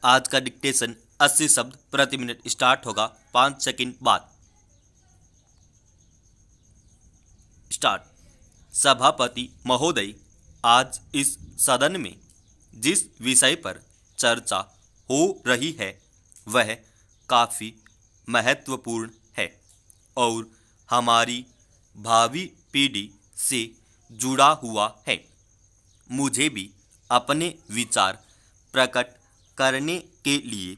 आज का डिक्टेशन 80 शब्द प्रति मिनट स्टार्ट होगा 5 सेकंड बाद। स्टार्ट। सभापति महोदय, आज इस सदन में जिस विषय पर चर्चा हो रही है वह काफ़ी महत्वपूर्ण है और हमारी भावी पीढ़ी से जुड़ा हुआ है। मुझे भी अपने विचार प्रकट करने के लिए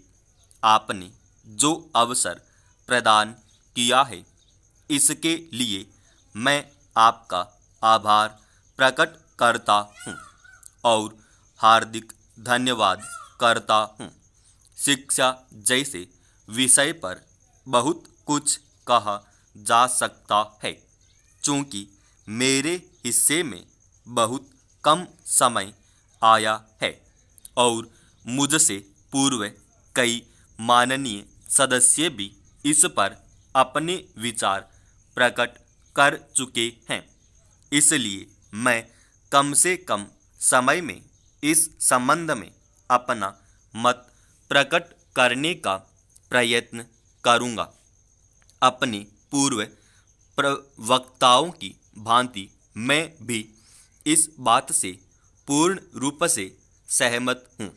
आपने जो अवसर प्रदान किया है इसके लिए मैं आपका आभार प्रकट करता हूँ और हार्दिक धन्यवाद करता हूँ। शिक्षा जैसे विषय पर बहुत कुछ कहा जा सकता है, चूँकि मेरे हिस्से में बहुत कम समय आया है और मुझसे पूर्व कई माननीय सदस्य भी इस पर अपने विचार प्रकट कर चुके हैं। इसलिए मैं कम से कम समय में इस संबंध में अपना मत प्रकट करने का प्रयत्न करूँगा। अपने पूर्व प्रवक्ताओं की भांति मैं भी इस बात से पूर्ण रूप से सहमत हूँ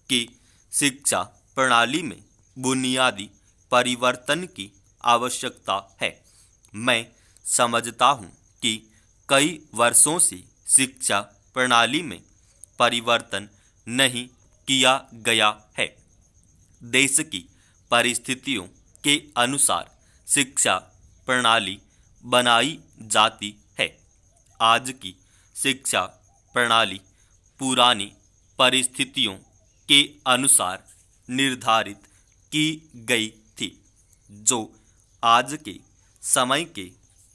कि शिक्षा प्रणाली में बुनियादी परिवर्तन की आवश्यकता है। मैं समझता हूँ कि कई वर्षों से शिक्षा प्रणाली में परिवर्तन नहीं किया गया है। देश की परिस्थितियों के अनुसार शिक्षा प्रणाली बनाई जाती है। आज की शिक्षा प्रणाली पुरानी परिस्थितियों के अनुसार निर्धारित की गई थी, जो आज के समय के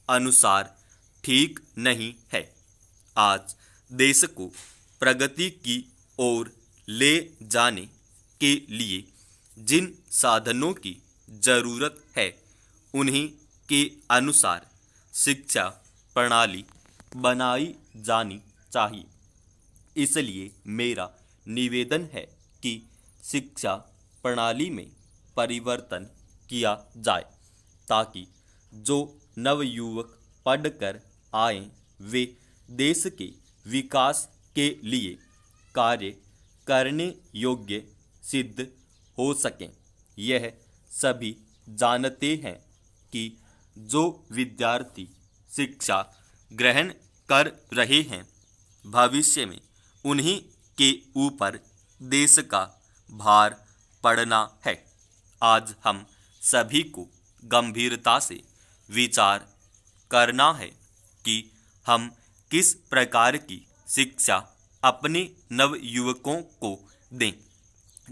अनुसार ठीक नहीं है। आज देश को प्रगति की ओर ले जाने के लिए जिन साधनों की जरूरत है उन्हीं के अनुसार शिक्षा प्रणाली बनाई जानी चाहिए। इसलिए मेरा निवेदन है कि शिक्षा प्रणाली में परिवर्तन किया जाए ताकि जो नवयुवक पढ़कर आएं वे देश के विकास के लिए कार्य करने योग्य सिद्ध हो सकें। यह सभी जानते हैं कि जो विद्यार्थी शिक्षा ग्रहण कर रहे हैं भविष्य में उन्हीं के ऊपर देश का भार पड़ना है। आज हम सभी को गंभीरता से विचार करना है कि हम किस प्रकार की शिक्षा अपने नवयुवकों को दें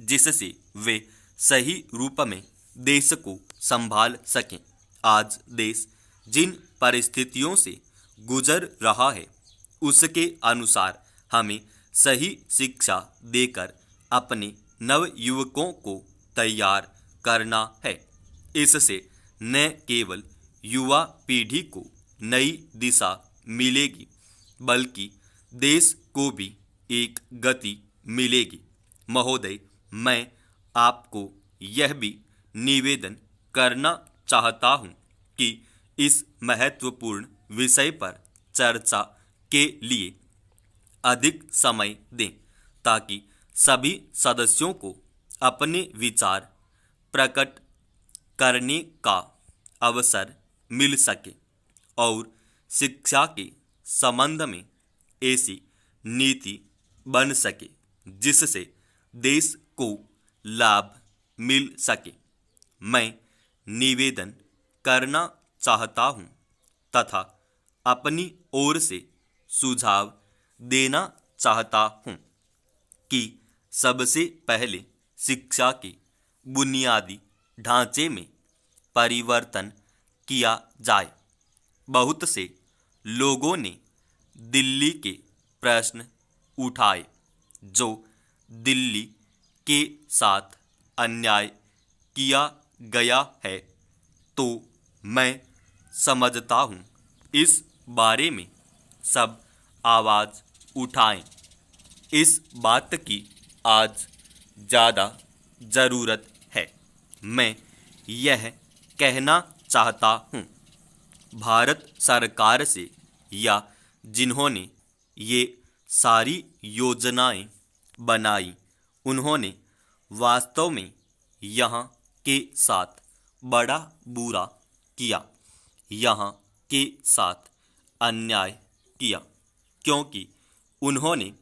जिससे वे सही रूप में देश को संभाल सकें। आज देश जिन परिस्थितियों से गुजर रहा है उसके अनुसार हमें सही शिक्षा देकर अपने नवयुवकों को तैयार करना है। इससे न केवल युवा पीढ़ी को नई दिशा मिलेगी बल्कि देश को भी एक गति मिलेगी। महोदय, मैं आपको यह भी निवेदन करना चाहता हूँ कि इस महत्वपूर्ण विषय पर चर्चा के लिए अधिक समय दें ताकि सभी सदस्यों को अपने विचार प्रकट करने का अवसर मिल सके और शिक्षा के संबंध में ऐसी नीति बन सके जिससे देश को लाभ मिल सके। मैं निवेदन करना चाहता हूँ तथा अपनी ओर से सुझाव देना चाहता हूँ कि सबसे पहले शिक्षा के बुनियादी ढांचे में परिवर्तन किया जाए। बहुत से लोगों ने दिल्ली के प्रश्न उठाए जो दिल्ली के साथ अन्याय किया गया है, तो मैं समझता हूँ इस बारे में सब आवाज़ उठाएं। इस बात की आज ज़्यादा ज़रूरत है। मैं यह कहना चाहता हूँ, भारत सरकार से या जिन्होंने ये सारी योजनाएं बनाई, उन्होंने वास्तव में यहाँ के साथ बड़ा बुरा किया, यहाँ के साथ अन्याय किया, क्योंकि उन्होंने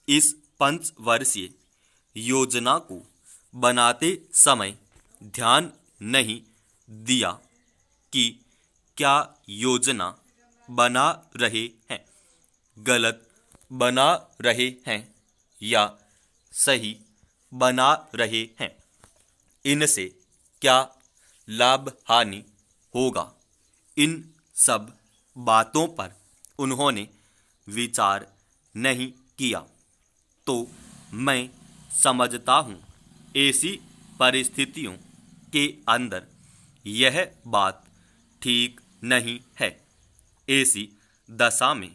इस 5 वर्षीय योजना को बनाते समय ध्यान नहीं दिया कि क्या योजना बना रहे हैं, गलत बना रहे हैं या सही बना रहे हैं, इनसे क्या लाभ हानि होगा। इन सब बातों पर उन्होंने विचार नहीं किया। तो मैं समझता हूँ ऐसी परिस्थितियों के अंदर यह बात ठीक नहीं है। ऐसी दशा में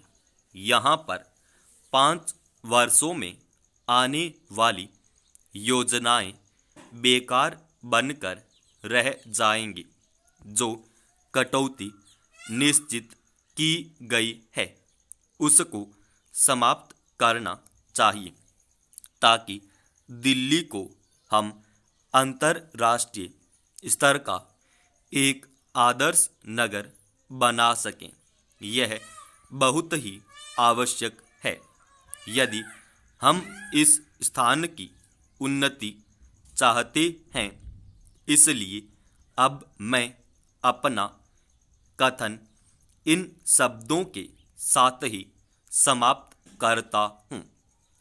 यहाँ पर 5 वर्षों में आने वाली योजनाएं बेकार बनकर रह जाएंगी। जो कटौती निश्चित की गई है उसको समाप्त करना चाहिए, ताकि दिल्ली को हम अंतर्राष्ट्रीय स्तर का एक आदर्श नगर बना सकें। यह बहुत ही आवश्यक है यदि हम इस स्थान की उन्नति चाहते हैं। इसलिए अब मैं अपना कथन इन शब्दों के साथ ही समाप्त करता हूँ।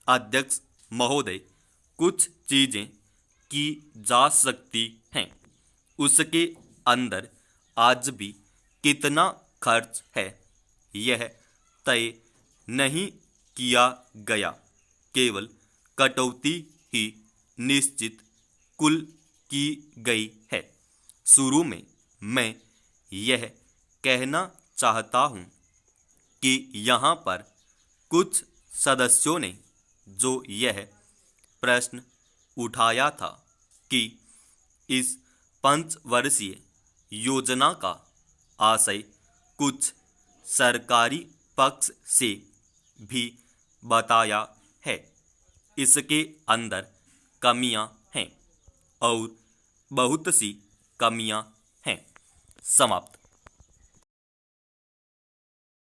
अध्यक्ष महोदय, कुछ चीज़ें की जा सकती हैं, उसके अंदर आज भी कितना खर्च है यह तय नहीं किया गया। केवल कटौती ही निश्चित कुल की गई है। शुरू में मैं यह कहना चाहता हूँ कि यहाँ पर कुछ सदस्यों ने जो यह प्रश्न उठाया था कि इस 5 वर्षीय योजना का आशय कुछ सरकारी पक्ष से भी बताया है, इसके अंदर कमियां हैं और बहुत सी कमियां हैं। समाप्त।